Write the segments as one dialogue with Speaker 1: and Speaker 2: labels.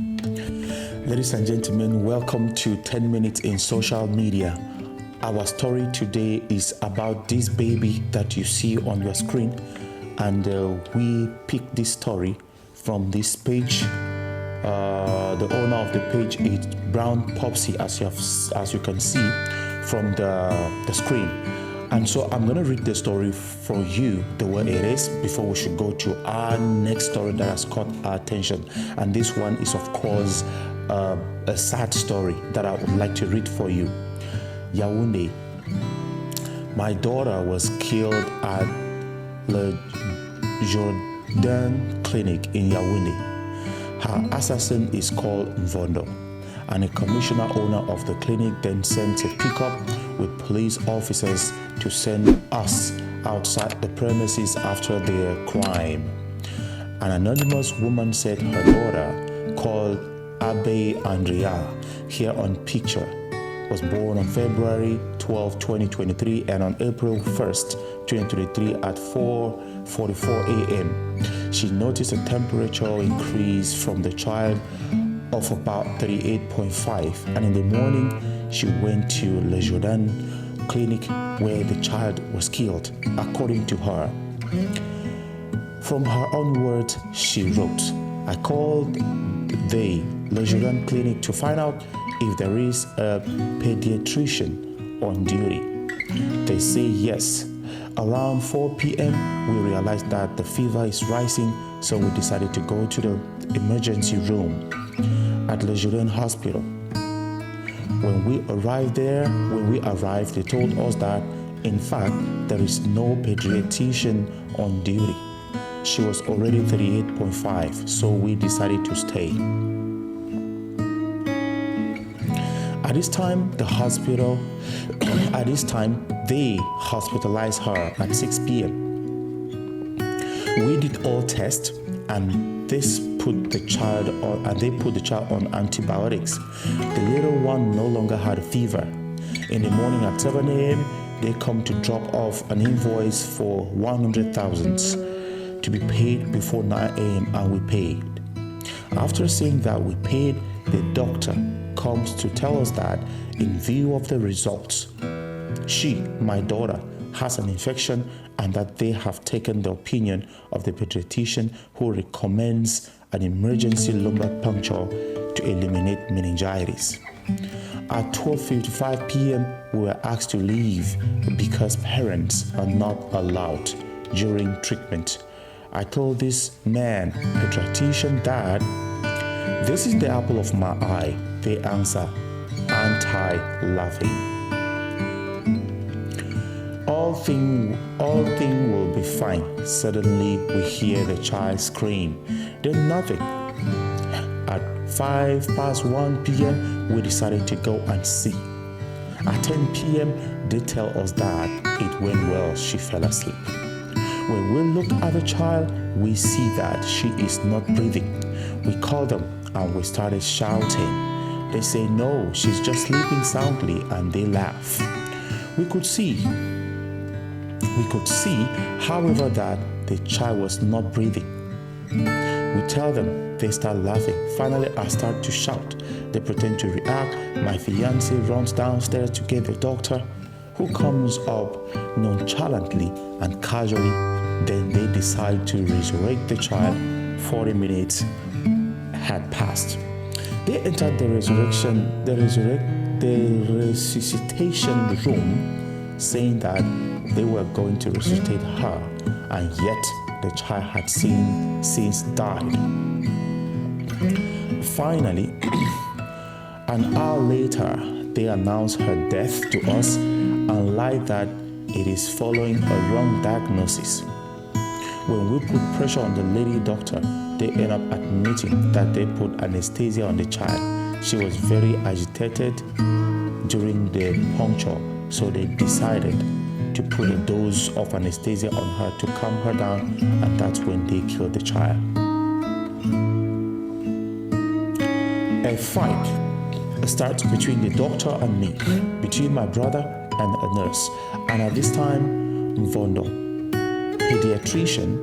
Speaker 1: Ladies and gentlemen, welcome to 10 Minutes in Social Media. Our story today is about this baby that you see on your screen, and we picked this story from this page. The owner of the page is Brown Popsy, as you can see from the screen. And so I'm going to read the story for you the way it is before we should go to our next story that has caught our attention. And this one is, of course, a sad story that I would like to read for you. Yaoundé. My daughter was killed at Le Jourdain Clinic in Yaoundé. Her assassin is called Mvondo, and a commissioner owner of the clinic then sent a pickup with police officers to send us outside the premises after their crime. An anonymous woman said her daughter, called Abe Andrea, here on picture, was born on February 12, 2023, and on April 1st, 2023 at 4:44 a.m. She noticed a temperature increase from the child of about 38.5, and in the morning she went to Le Jourdain Clinic where the child was killed, according to her. From her own words, she wrote, I called the Le Jourdain Clinic to find out if there is a pediatrician on duty. They say yes. Around 4 p.m., we realized that the fever is rising, so we decided to go to the emergency room at Le Jourdain Hospital. When we arrived, they told us that, in fact, there is no pediatrician on duty. She was already 38.5, so we decided to stay. At this time, they hospitalized her at 6 p.m. We did all tests, and they put the child on antibiotics. The little one no longer had a fever. In the morning at 7 a.m., they come to drop off an invoice for 100,000 to be paid before 9 a.m. and we paid. After saying that we paid, the doctor comes to tell us that in view of the results, she, my daughter, has an infection, and that they have taken the opinion of the pediatrician who recommends an emergency lumbar puncture to eliminate meningitis. At 12:55 p.m., we were asked to leave because parents are not allowed during treatment. I told this man, pediatrician, that this is the apple of my eye. They answer, anti-laughing. All thing will be fine. Suddenly, we hear the child scream. Then nothing. At 1:05 p.m., we decided to go and see. At 10 p.m., they tell us that it went well. She fell asleep. When we look at the child, we see that she is not breathing. We call them and we started shouting. They say, no, she's just sleeping soundly, and they laugh. We could see, however, that the child was not breathing. We tell them, they start laughing. Finally, I start to shout. They pretend to react. My fiancé runs downstairs to get the doctor, who comes up nonchalantly and casually. Then they decide to resurrect the child. 40 minutes had passed. They entered the resuscitation room, saying that they were going to resuscitate her, and yet the child had since died. Finally, an hour later, they announced her death to us and lied that it is following a wrong diagnosis. When we put pressure on the lady doctor, they end up admitting that they put anesthesia on the child. She was very agitated during the puncture, so they decided to put a dose of anesthesia on her to calm her down, and that's when they killed the child. A fight starts between the doctor and me, between my brother and a nurse, and at this time, Mvondo, pediatrician,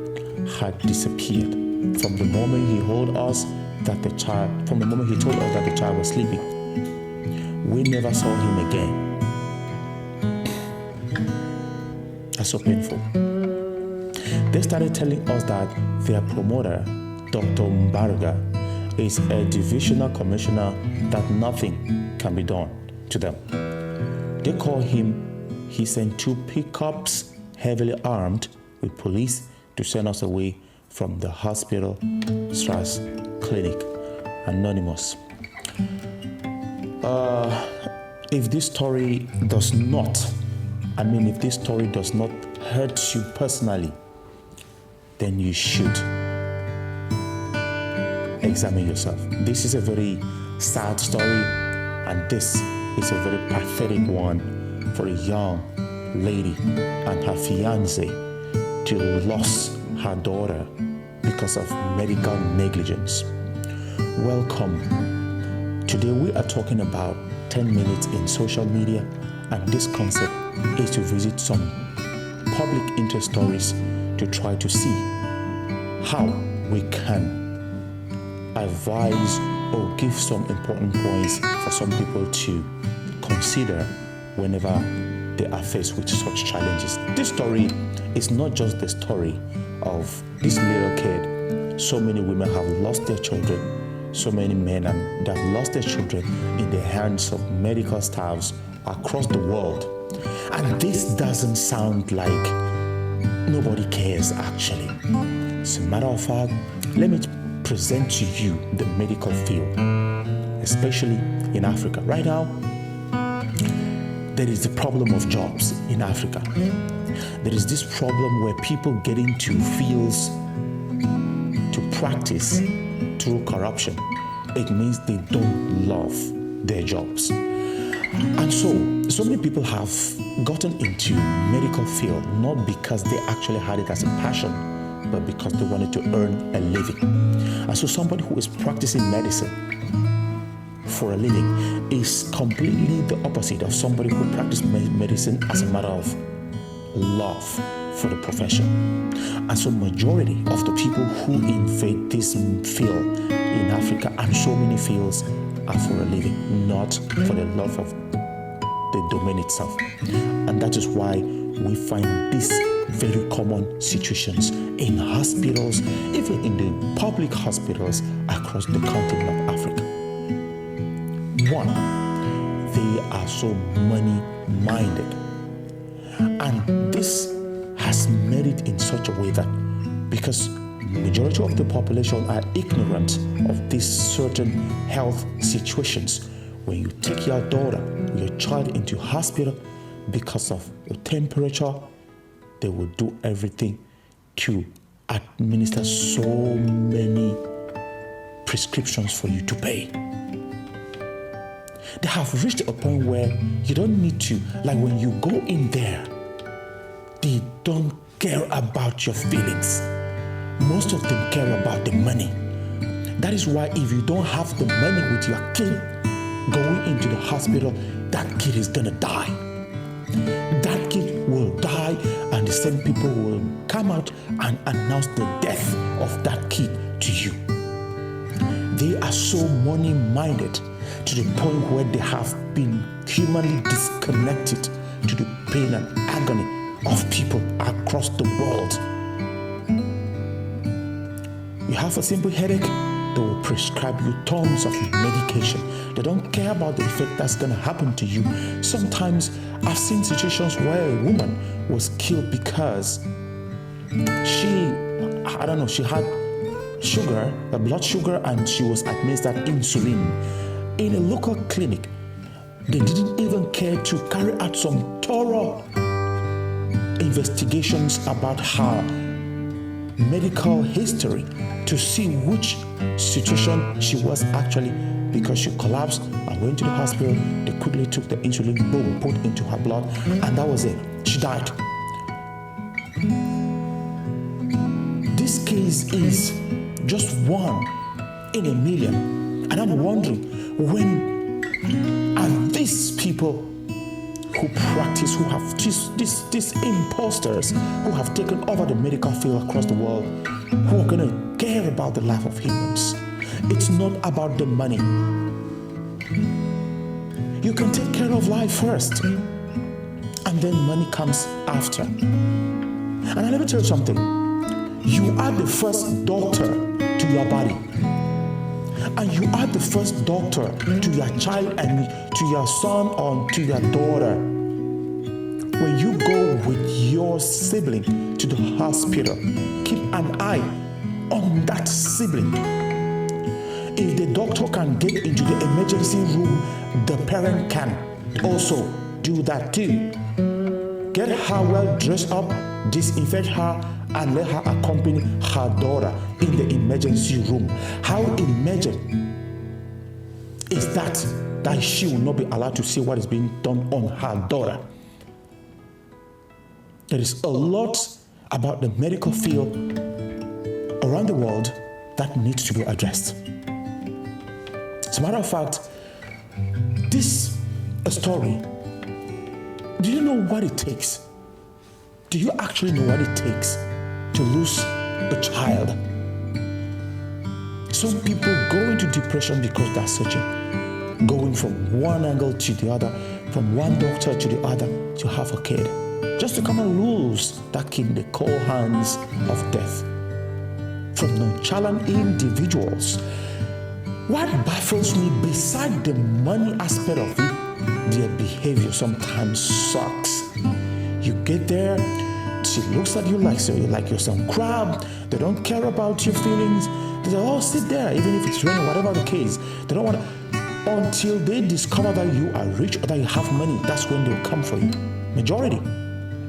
Speaker 1: had disappeared. From the moment he told us that the child, from the moment he told us that the child was sleeping, we never saw him again. That's so painful. They started telling us that their promoter, Dr. Mbarga, is a divisional commissioner, that nothing can be done to them. They call him, he sent 2 pickups heavily armed with police to send us away from the hospital/clinic. Anonymous. If this story does not hurt you personally, then you should examine yourself. This is a very sad story, and this is a very pathetic one for a young lady and her fiancé to lose her daughter because of medical negligence. Welcome. Today we are talking about 10 minutes in social media, and this concept is to visit some public interest stories to try to see how we can advise or give some important points for some people to consider whenever they are faced with such challenges. This story is not just the story of this little kid. So many women have lost their children. So many men have lost their children in the hands of medical staffs across the world. And this doesn't sound like nobody cares, actually. As a matter of fact, let me present to you the medical field, especially in Africa. Right now, there is the problem of jobs in Africa. There is this problem where people get into fields to practice through corruption. It means they don't love their jobs. And so many people have gotten into medical field not because they actually had it as a passion, but because they wanted to earn a living. And so somebody who is practicing medicine for a living is completely the opposite of somebody who practices medicine as a matter of love for the profession. And so majority of the people who invade this field in Africa and so many fields are for a living, not for the love of the domain itself. And that is why we find these very common situations in hospitals, even in the public hospitals across the continent of Africa. One, they are so money-minded. And this has made it in such a way that because majority of the population are ignorant of these certain health situations, when you take your daughter or your child into hospital because of your temperature, they will do everything to administer so many prescriptions for you to pay. They have reached a point where you don't need to, like when you go in there, they don't care about your feelings. Most of them care about the money. That is why if you don't have the money with your kid going into the hospital, that kid is gonna die. That kid will die, and the same people will come out and announce the death of that kid to you. They are so money-minded to the point where they have been humanly disconnected to the pain and agony of people across the world. You have a simple headache, they will prescribe you tons of medication. They don't care about the effect that's going to happen to you. Sometimes I've seen situations where a woman was killed because she had sugar, blood sugar, and she was administered insulin. In a local clinic, they didn't even care to carry out some thorough investigations about her medical history to see which situation she was actually, because she collapsed and went to the hospital. They quickly took the insulin, boom, put into her blood, and that was it. She died. This case is just one in a million. And I'm wondering, when are these people who practice, who have these imposters who have taken over the medical field across the world, who are going to care about the life of humans? It's not about the money. You can take care of life first, and then money comes after. And let me tell you something. You are the first doctor to your body. And you are the first doctor to your child and to your son or to your daughter. When you go with your sibling to the hospital, keep an eye on that sibling. If the doctor can get into the emergency room, the parent can also do that too. Get her well dressed up, disinfect her, and let her accompany her daughter in the emergency room. How emergent is that she will not be allowed to see what is being done on her daughter? There is a lot about the medical field around the world that needs to be addressed. As a matter of fact, this a story. Do you know what it takes? Do you actually know what it takes to lose a child? Some people go into depression because they're searching, going from one angle to the other, from one doctor to the other to have a kid, just to come and lose that kid in the cold hands of death. From nonchalant individuals. What baffles me, beside the money aspect of it, their behavior sometimes sucks. You get there, she looks at you like you're some crab. They don't care about your feelings. They say, oh, sit there, even if it's raining, whatever the case. They don't want to, until they discover that you are rich or that you have money, that's when they'll come for you. Majority.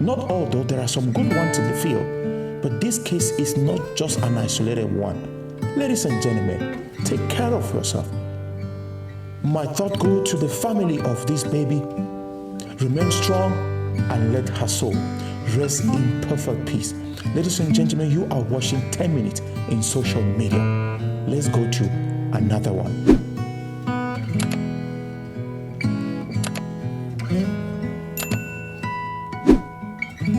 Speaker 1: Not all though, there are some good ones in the field. But this case is not just an isolated one. Ladies and gentlemen, take care of yourself. My thought goes to the family of this baby. Remain strong and let her soul rest in perfect peace. Ladies and gentlemen, you are watching 10 minutes in social media. Let's go to another one.